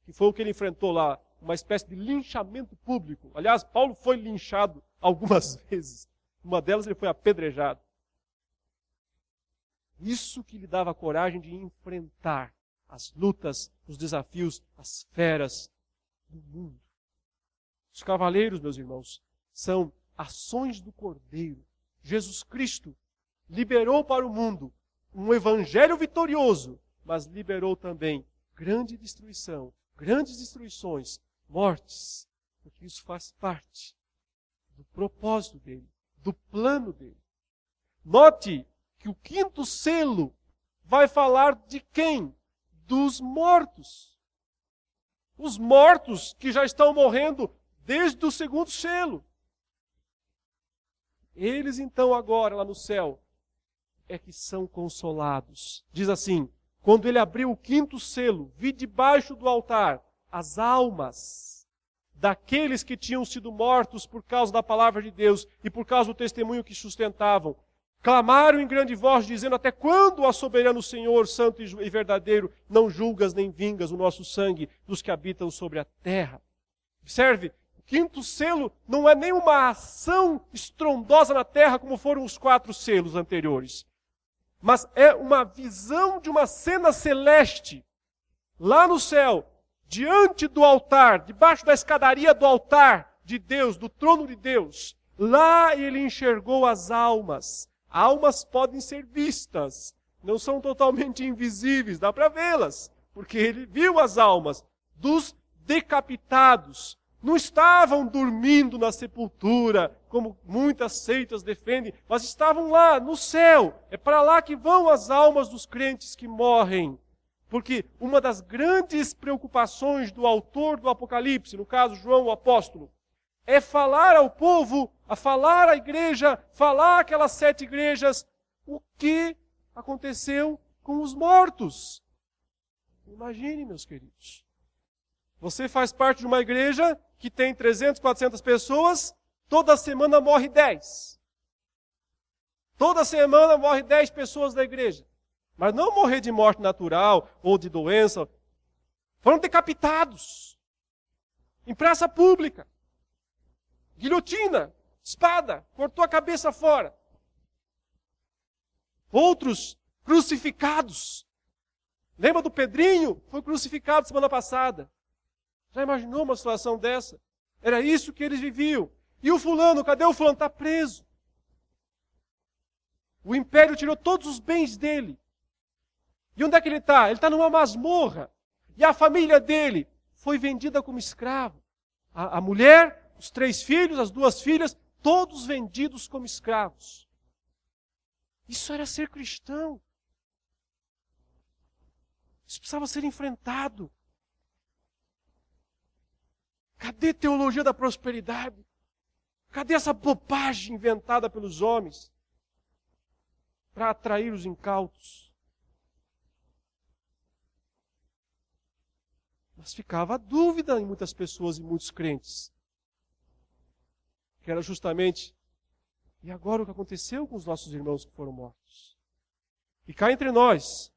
que foi o que ele enfrentou lá, uma espécie de linchamento público. Aliás, Paulo foi linchado algumas vezes. Uma delas ele foi apedrejado. Isso que lhe dava coragem de enfrentar as lutas, os desafios, as feras do mundo. Os cavaleiros, meus irmãos, são ações do Cordeiro. Jesus Cristo liberou para o mundo um evangelho vitorioso, mas liberou também grande destruição, grandes destruições, mortes, porque isso faz parte do propósito dele, do plano dele. Note que o quinto selo vai falar de quem? Dos mortos. Os mortos que já estão morrendo desde o segundo selo. Eles então agora, lá no céu, é que são consolados. Diz assim, quando ele abriu o quinto selo, vi debaixo do altar as almas daqueles que tinham sido mortos por causa da palavra de Deus e por causa do testemunho que sustentavam. Clamaram em grande voz, dizendo, até quando, ó soberano Senhor, santo e verdadeiro, não julgas nem vingas o nosso sangue dos que habitam sobre a terra? Observe, o quinto selo não é nem uma ação estrondosa na terra como foram os 4 selos anteriores, mas é uma visão de uma cena celeste, lá no céu, diante do altar, debaixo da escadaria do altar de Deus, do trono de Deus. Lá ele enxergou as almas. Almas podem ser vistas, não são totalmente invisíveis, dá para vê-las, porque ele viu as almas dos decapitados. Não estavam dormindo na sepultura, como muitas seitas defendem, mas estavam lá, no céu. É para lá que vão as almas dos crentes que morrem. Porque uma das grandes preocupações do autor do Apocalipse, no caso João o apóstolo, é falar ao povo, a falar à igreja, falar àquelas 7 igrejas, o que aconteceu com os mortos. Imagine, meus queridos. Você faz parte de uma igreja que tem 300, 400 pessoas, toda semana morre 10. Toda semana morre 10 pessoas da igreja. Mas não morrer de morte natural ou de doença. Foram decapitados. Em praça pública. Guilhotina, espada, cortou a cabeça fora. Outros crucificados. Lembra do Pedrinho? Foi crucificado semana passada. Já imaginou uma situação dessa? Era isso que eles viviam. E o fulano, cadê o fulano? Está preso. O império tirou todos os bens dele. E onde é que ele está? Ele está numa masmorra. E a família dele foi vendida como escravo. A mulher, os 3 filhos, as 2 filhas, todos vendidos como escravos. Isso era ser cristão. Isso precisava ser enfrentado. Cadê a teologia da prosperidade? Cadê essa bobagem inventada pelos homens para atrair os incautos? Mas ficava a dúvida em muitas pessoas e muitos crentes. Que era justamente, e agora o que aconteceu com os nossos irmãos que foram mortos? E cá entre nós,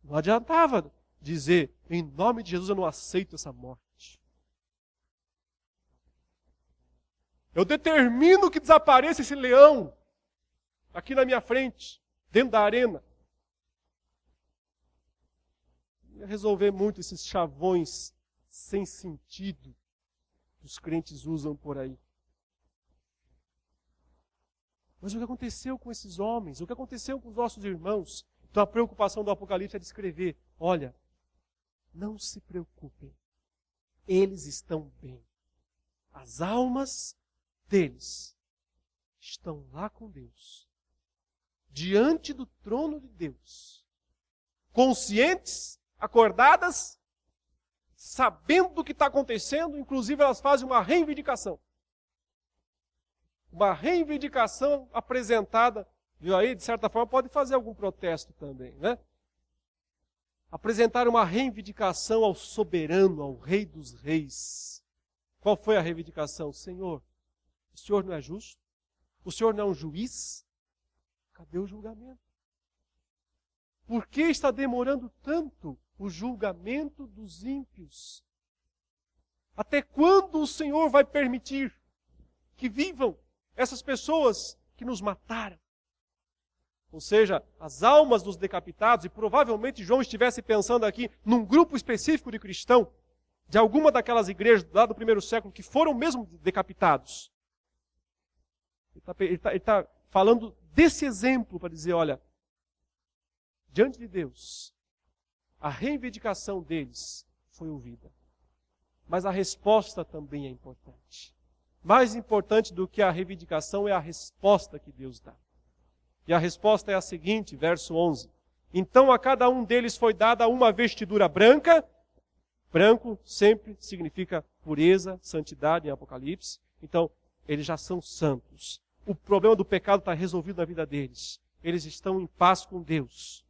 não adiantava dizer, em nome de Jesus eu não aceito essa morte. Eu determino que desapareça esse leão aqui na minha frente, dentro da arena. ia resolver muito esses chavões sem sentido que os crentes usam por aí. Mas o que aconteceu com esses homens? O que aconteceu com os nossos irmãos? Então a preocupação do Apocalipse é descrever. Olha, não se preocupem. Eles estão bem. As almas deles estão lá com Deus. Diante do trono de Deus. Conscientes, acordadas, sabendo do que está acontecendo, inclusive elas fazem uma reivindicação. Uma reivindicação apresentada, viu aí, de certa forma pode fazer algum protesto também, né? Apresentar uma reivindicação ao soberano, ao Rei dos Reis. Qual foi a reivindicação? Senhor, o Senhor não é justo? O Senhor não é um juiz? Cadê o julgamento? Por que está demorando tanto o julgamento dos ímpios? Até quando o Senhor vai permitir que vivam essas pessoas que nos mataram? Ou seja, as almas dos decapitados, e provavelmente João estivesse pensando aqui num grupo específico de cristão, de alguma daquelas igrejas lá do primeiro século que foram mesmo decapitados. Ele está falando desse exemplo para dizer, olha, diante de Deus, a reivindicação deles foi ouvida. Mas a resposta também é importante. Mais importante do que a reivindicação é a resposta que Deus dá. E a resposta é a seguinte, verso 11. Então a cada um deles foi dada uma vestidura branca. Branco sempre significa pureza, santidade em Apocalipse. Então, eles já são santos. O problema do pecado está resolvido na vida deles. Eles estão em paz com Deus.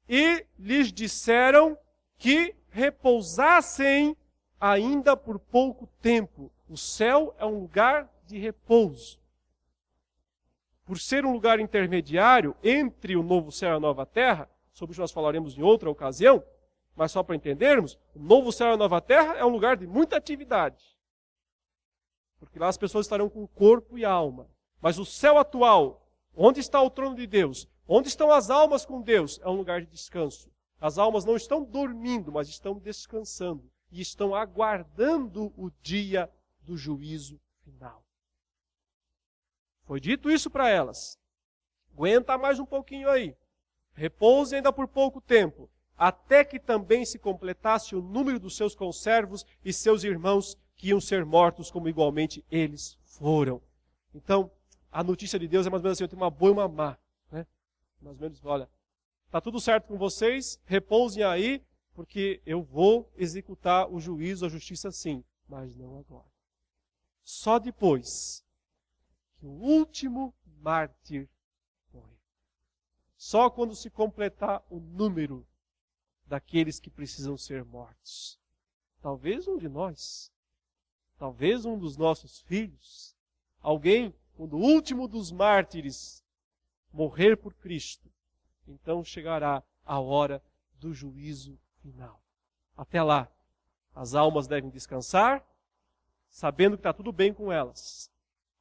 E lhes disseram que repousassem ainda por pouco tempo. O céu é um lugar de repouso. Por ser um lugar intermediário entre o novo céu e a nova terra, sobre isso nós falaremos em outra ocasião, mas só para entendermos, o novo céu e a nova terra é um lugar de muita atividade. Porque lá as pessoas estarão com o corpo e a alma. Mas o céu atual, onde está o trono de Deus, onde estão as almas com Deus, é um lugar de descanso. As almas não estão dormindo, mas estão descansando. E estão aguardando o dia do juízo final. Foi dito isso para elas. Aguenta mais um pouquinho aí. Repouse ainda por pouco tempo, até que também se completasse o número dos seus conservos e seus irmãos que iam ser mortos como igualmente eles foram. Então, a notícia de Deus é mais ou menos assim, eu tenho uma boa e uma má. Né? Mais ou menos, olha, está tudo certo com vocês, repousem aí, porque eu vou executar o juízo, a justiça sim, mas não agora. Só depois que o último mártir morrer. Só quando se completar o número daqueles que precisam ser mortos. Talvez um de nós. Talvez um dos nossos filhos. Alguém, quando o último dos mártires morrer por Cristo, então chegará a hora do juízo final. Até lá, as almas devem descansar, sabendo que está tudo bem com elas.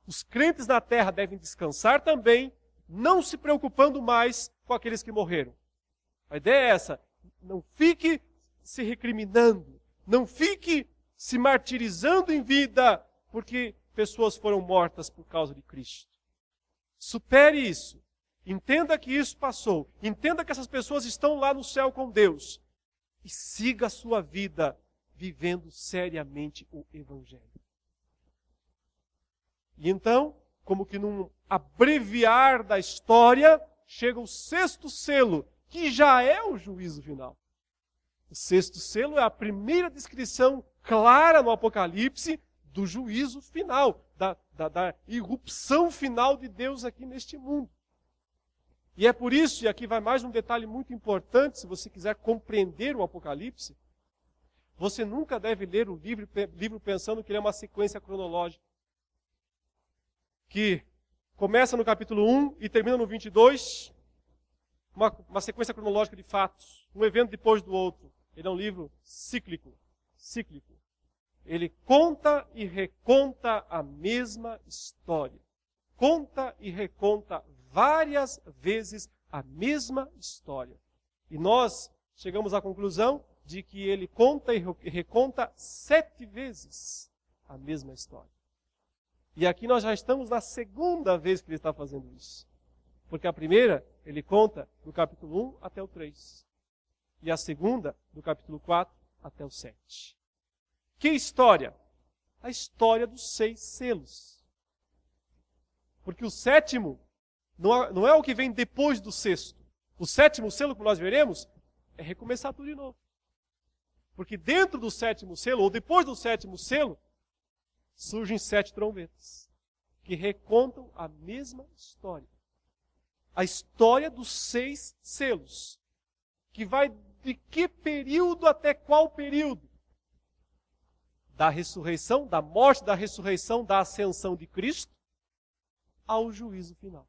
Os crentes na terra devem descansar também, não se preocupando mais com aqueles que morreram. A ideia é essa. Não fique se recriminando. Não fique se martirizando em vida porque pessoas foram mortas por causa de Cristo. Supere isso. Entenda que isso passou. Entenda que essas pessoas estão lá no céu com Deus. E siga a sua vida vivendo seriamente o Evangelho. E então, como que num abreviar da história, chega o sexto selo, que já é o juízo final. O sexto selo é a primeira descrição clara no Apocalipse do juízo final, da irrupção final de Deus aqui neste mundo. E é por isso, e aqui vai mais um detalhe muito importante, se você quiser compreender o Apocalipse, você nunca deve ler o livro pensando que ele é uma sequência cronológica. Que começa no capítulo 1 e termina no 22, uma sequência cronológica de fatos, um evento depois do outro. Ele é um livro cíclico. Ele conta e reconta a mesma história. Conta e reconta várias vezes a mesma história. E nós chegamos à conclusão de que ele conta e reconta 7 vezes a mesma história. E aqui nós já estamos na segunda vez que ele está fazendo isso. Porque a primeira, ele conta do capítulo 1 até o 3. E a segunda, do capítulo 4 até o 7. Que história? A história dos 6 selos. Porque o sétimo não é o que vem depois do sexto. O sétimo selo, como nós veremos, é recomeçar tudo de novo. Porque dentro do sétimo selo, ou depois do sétimo selo, surgem 7 trombetas, que recontam a mesma história. A história dos 6 selos, que vai de que período até qual período? Da ressurreição, da morte, da ressurreição, da ascensão de Cristo, ao juízo final.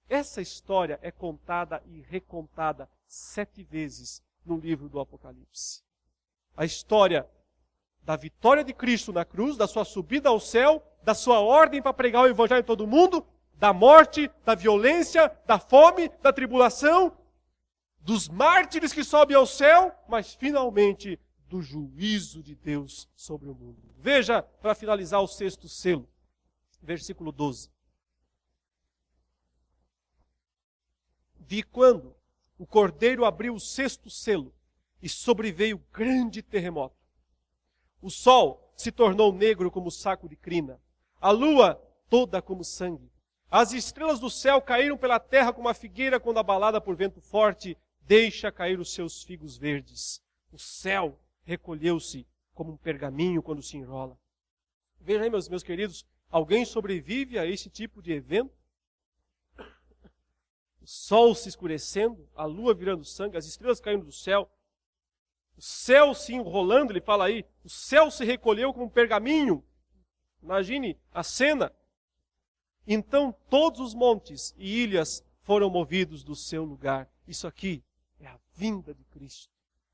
Essa história é contada e recontada 7 vezes no livro do Apocalipse. A história da vitória de Cristo na cruz, da sua subida ao céu, da sua ordem para pregar o evangelho em todo mundo, da morte, da violência, da fome, da tribulação, dos mártires que sobem ao céu, mas finalmente do juízo de Deus sobre o mundo. Veja, para finalizar o 6º selo, versículo 12. Vi quando o Cordeiro abriu o 6º selo e sobreveio grande terremoto. O sol se tornou negro como saco de crina, a lua toda como sangue. As estrelas do céu caíram pela terra como a figueira quando abalada por vento forte deixa cair os seus figos verdes. O céu recolheu-se como um pergaminho quando se enrola. Veja aí, meus queridos, alguém sobrevive a esse tipo de evento? O sol se escurecendo, a lua virando sangue, as estrelas caindo do céu, o céu se enrolando, ele fala aí, o céu se recolheu como um pergaminho. Imagine a cena. Então todos os montes e ilhas foram movidos do seu lugar. Isso aqui é a vinda de Cristo.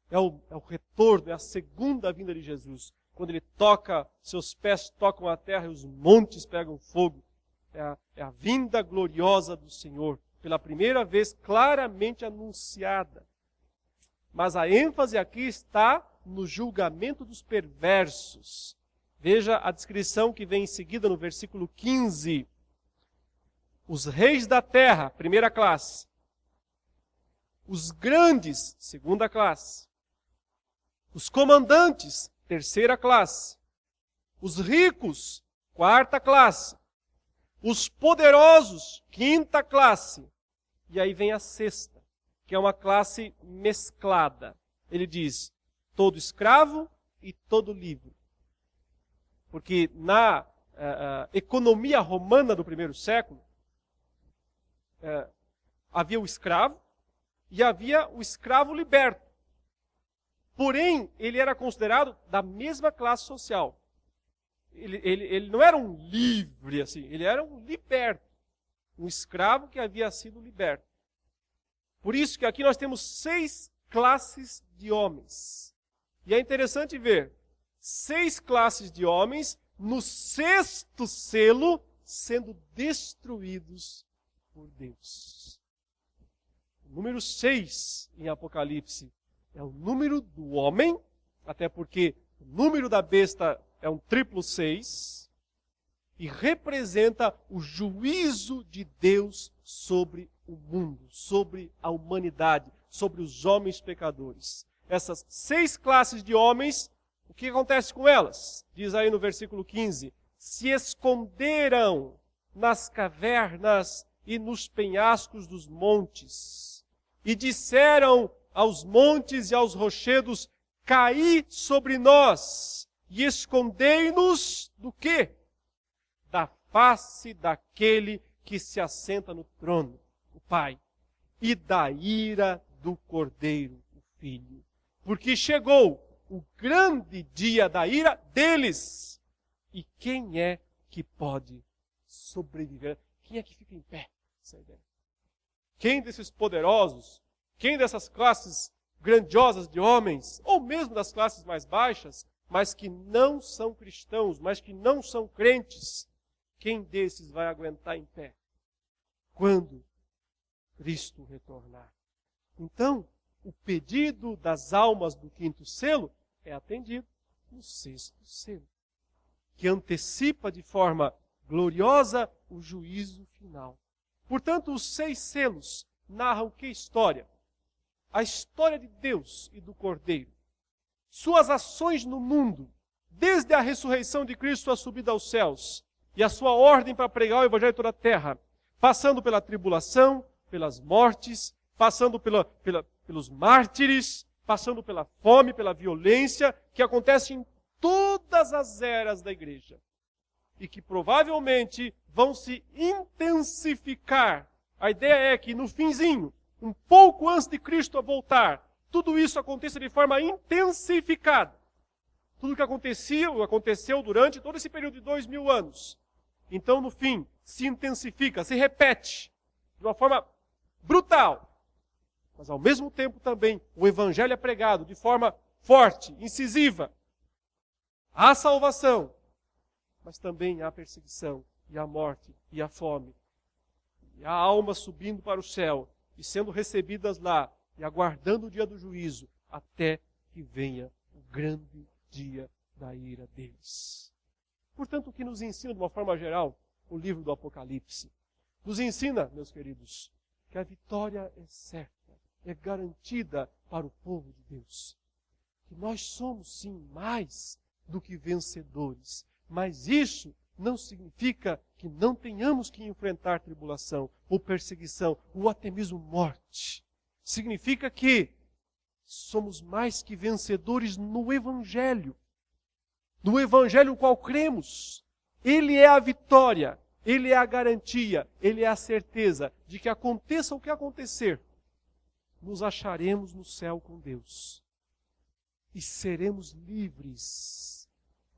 É o retorno, é a segunda vinda de Jesus. Quando ele toca, seus pés tocam a terra e os montes pegam fogo. É a vinda gloriosa do Senhor. Pela primeira vez claramente anunciada. Mas a ênfase aqui está no julgamento dos perversos. Veja a descrição que vem em seguida no versículo 15. Os reis da terra, primeira classe. Os grandes, segunda classe. Os comandantes, terceira classe. Os ricos, quarta classe. Os poderosos, quinta classe. E aí vem a sexta, que é uma classe mesclada. Ele diz, todo escravo e todo livre. Porque na economia romana do primeiro século, havia o escravo e havia o escravo liberto. Porém, ele era considerado da mesma classe social. Ele não era um livre, assim, ele era um liberto. Um escravo que havia sido liberto. Por isso que aqui nós temos 6 classes de homens. E é interessante ver 6 classes de homens no 6º selo sendo destruídos por Deus. O número 6 em Apocalipse é o número do homem, até porque o número da besta é um triplo 6, e representa o juízo de Deus sobre o mundo, sobre a humanidade, sobre os homens pecadores. Essas 6 classes de homens, o que acontece com elas? Diz aí no versículo 15, se esconderam nas cavernas e nos penhascos dos montes, e disseram aos montes e aos rochedos, caí sobre nós, e escondei-nos do quê? Da face daquele que se assenta no trono, o Pai, e da ira do Cordeiro, o Filho. Porque chegou o grande dia da ira deles. E quem é que pode sobreviver? Quem é que fica em pé? Essa ideia. Quem desses poderosos, quem dessas classes grandiosas de homens, ou mesmo das classes mais baixas, mas que não são cristãos, mas que não são crentes, quem desses vai aguentar em pé? Quando Cristo retornar. Então, o pedido das almas do quinto selo é atendido no sexto selo, que antecipa de forma gloriosa o juízo final. Portanto, os 6 selos narram que história? A história de Deus e do Cordeiro. Suas ações no mundo, desde a ressurreição de Cristo, a subida aos céus, e a sua ordem para pregar o Evangelho em toda a terra, passando pela tribulação, pelas mortes, passando pelos mártires, passando pela fome, pela violência, que acontece em todas as eras da igreja. E que provavelmente vão se intensificar. A ideia é que no finzinho, um pouco antes de Cristo voltar, tudo isso aconteça de forma intensificada. Tudo o que aconteceu durante todo esse período de 2000 anos. Então, no fim, se intensifica, se repete de uma forma brutal. Mas, ao mesmo tempo, também, o Evangelho é pregado de forma forte, incisiva. Há salvação, mas também há perseguição, e a morte, e a fome. E há almas subindo para o céu, e sendo recebidas lá, e aguardando o dia do juízo, até que venha o grande dia da ira deles. Portanto, o que nos ensina, de uma forma geral, o livro do Apocalipse? Nos ensina, meus queridos, que a vitória é certa, é garantida para o povo de Deus. Que nós somos, sim, mais do que vencedores. Mas isso não significa que não tenhamos que enfrentar tribulação, ou perseguição, ou até mesmo morte. Significa que somos mais que vencedores no Evangelho. No Evangelho no qual cremos. Ele é a vitória, ele é a garantia, ele é a certeza de que aconteça o que acontecer, nos acharemos no céu com Deus. E seremos livres,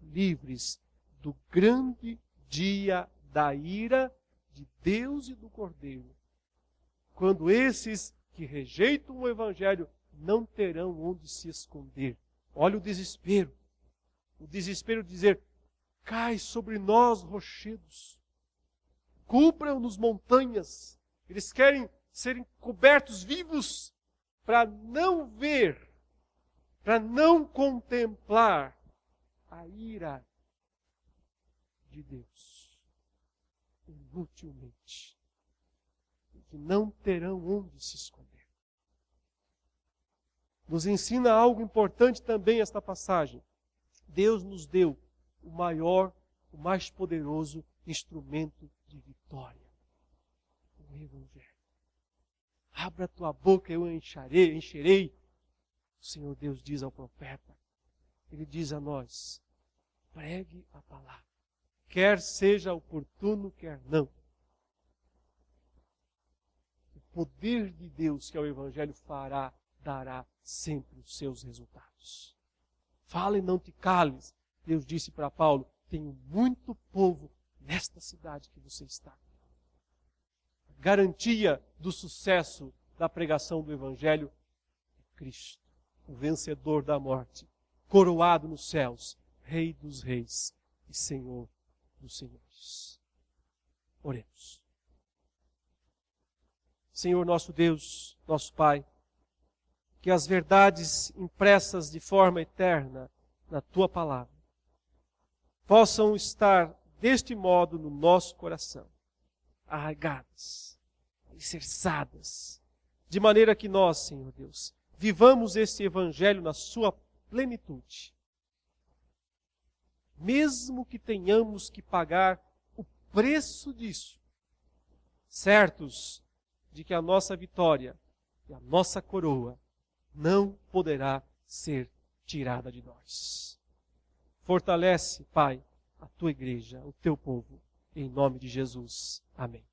livres do grande dia da ira de Deus e do Cordeiro. Quando esses que rejeitam o Evangelho não terão onde se esconder. Olha o desespero. O desespero de dizer, cai sobre nós rochedos. Cubram-nos montanhas. Eles querem serem cobertos vivos para não ver, para não contemplar a ira de Deus. Inutilmente. Que não terão onde se esconder. Nos ensina algo importante também esta passagem. Deus nos deu o maior, o mais poderoso instrumento de vitória. O Evangelho. Abra a tua boca, eu encherei. O Senhor Deus diz ao profeta. Ele diz a nós, pregue a palavra. Quer seja oportuno, quer não. O poder de Deus que é o Evangelho dará sempre os seus resultados. Fala e não te cales. Deus disse para Paulo, tenho muito povo nesta cidade que você está. A garantia do sucesso da pregação do Evangelho é Cristo, o vencedor da morte, coroado nos céus, Rei dos reis e Senhor dos senhores. Oremos. Senhor nosso Deus, nosso Pai, que as verdades impressas de forma eterna na Tua palavra possam estar deste modo no nosso coração, arraigadas, alicerçadas, de maneira que nós, Senhor Deus, vivamos esse Evangelho na sua plenitude. Mesmo que tenhamos que pagar o preço disso, certos de que a nossa vitória e a nossa coroa não poderá ser tirada de nós. Fortalece, Pai, a Tua igreja, o Teu povo, em nome de Jesus. Amém.